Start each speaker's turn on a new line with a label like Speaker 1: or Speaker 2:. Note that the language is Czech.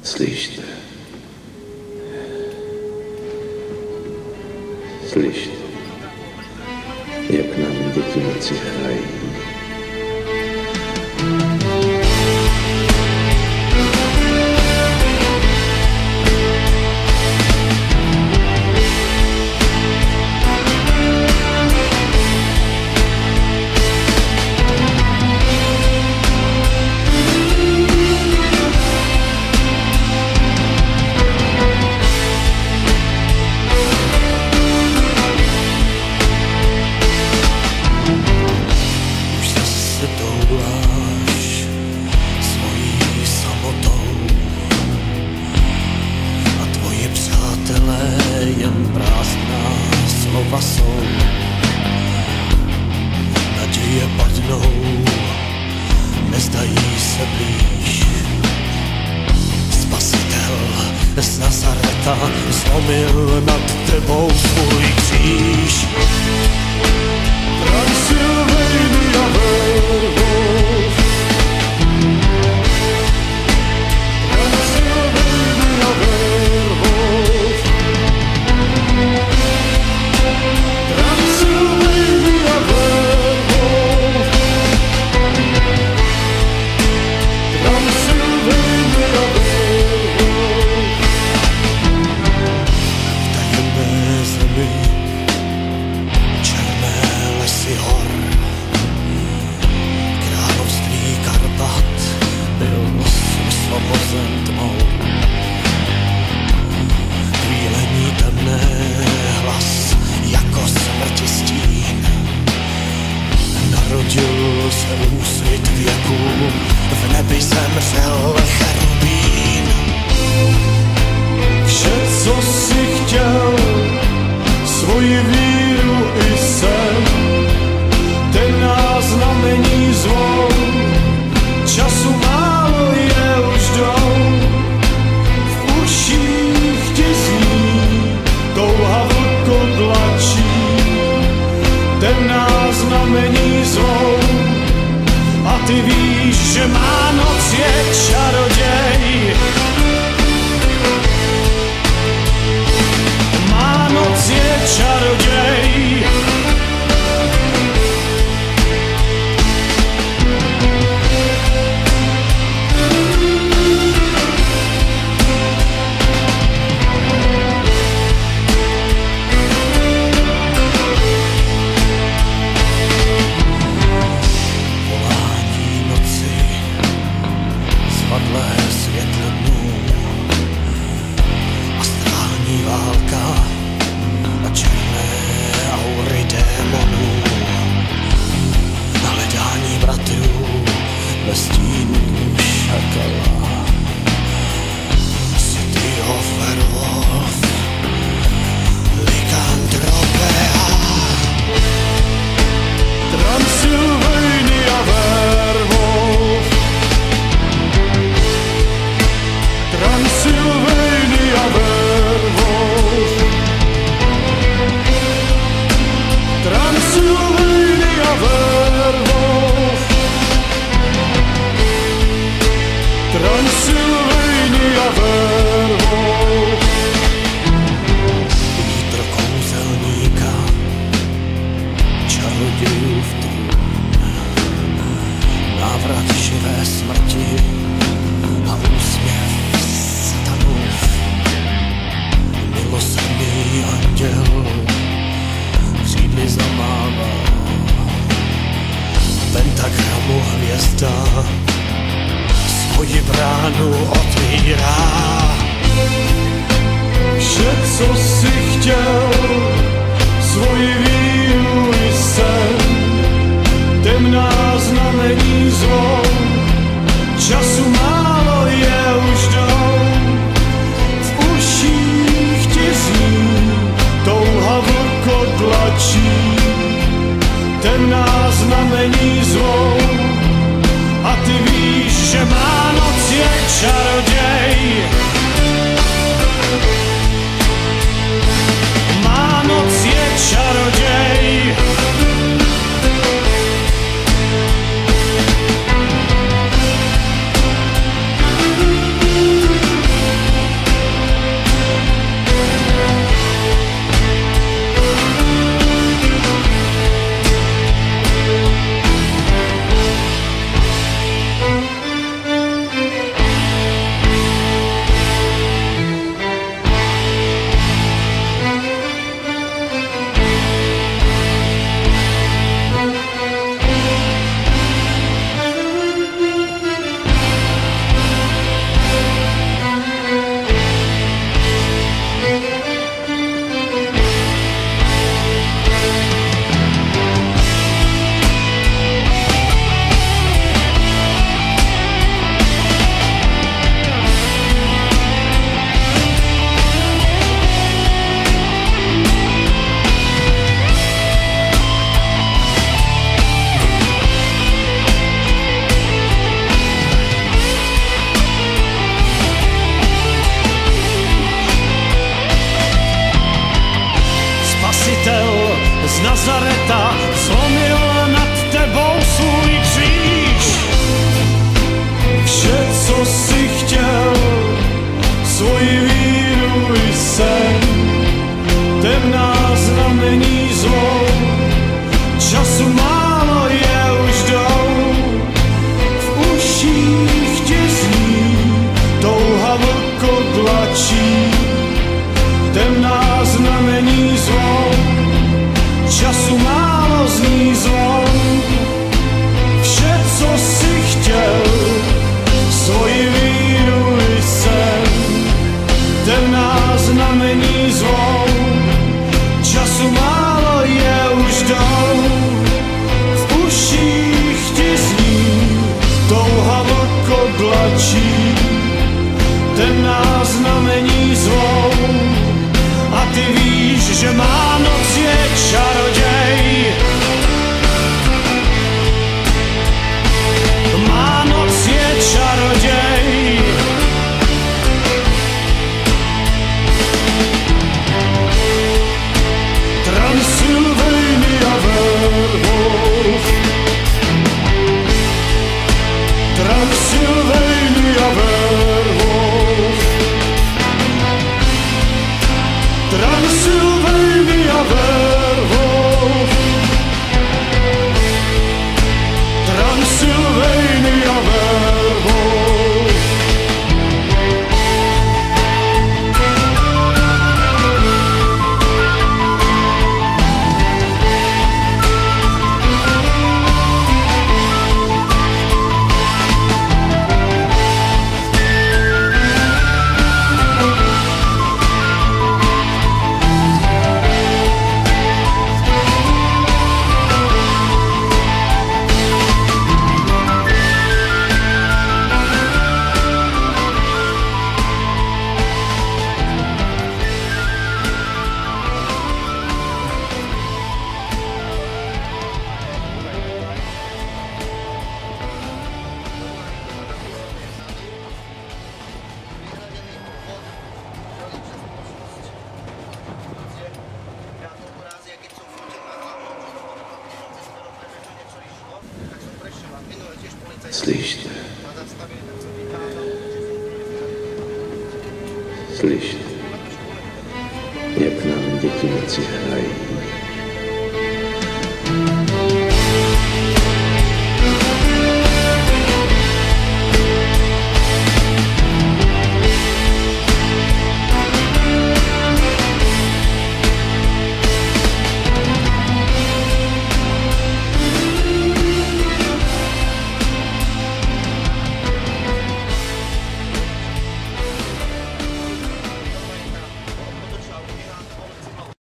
Speaker 1: Slyšte. Slyšte, jak nám děti noci hrají.
Speaker 2: Zlomil nad tebou svůj kříž. Transylvania Werewolf, Transylvania Werewolf, Transylvania Werewolf, Transylvania Werewolf. Černé lesy hor, království Karpat byl osvobozen tmou. Chvílení temné hlas jako smrti stín. Narodil se úsvit věku, v nebi zemřel cherubín. Vše, co si chtěl, svoji víru i sen, ten nás znamení zvou, času málo je už dou. V uších ti zní, touha vlkodlačí, ten nás znamení zvou. A ty víš, že má noc je čaroděj. Noc je čaroděj. Volání noci, svadlé světlo dnů a strání válka a černé aury démonů. Hledání bratrů ve stínu šakala. City of Werewolf, Lycanthropea, Transylvania Werewolf, Transylvania Werewolf, Transylvania Werewolf, Transylvania Werewolf. Vítr kouzelníka, čarodějův trůn, návrat živé smrti a úsměv satanův. Milosrdný anděl křídly zamává, pentagramu hvězda svoji bránu otvírá. Vše, co si chtěl, svoji víru i sen, temná znamení zvou, času málo je už dou. V uších ti zní, touha vlkodlačí, temná znamení zvou. A ty víš, že má noc je čaroděj. Má noc je čaroděj. času málo zní zvon. Vše, co si chtěl, svoji víru i sen, ten nás znamení zvou. Času málo je už jdou, v uších ti zní touha vlkodlačí, ten nás znamení zvou. A ty víš, že má noc je čaroděj, má noc je čaroděj. Transylvania Werewolf, Transylvania Werewolf, Transylvania Werewolf, Transylvania Werewolf.
Speaker 1: Slyšte, slyšte, jak nám děti noci hrají.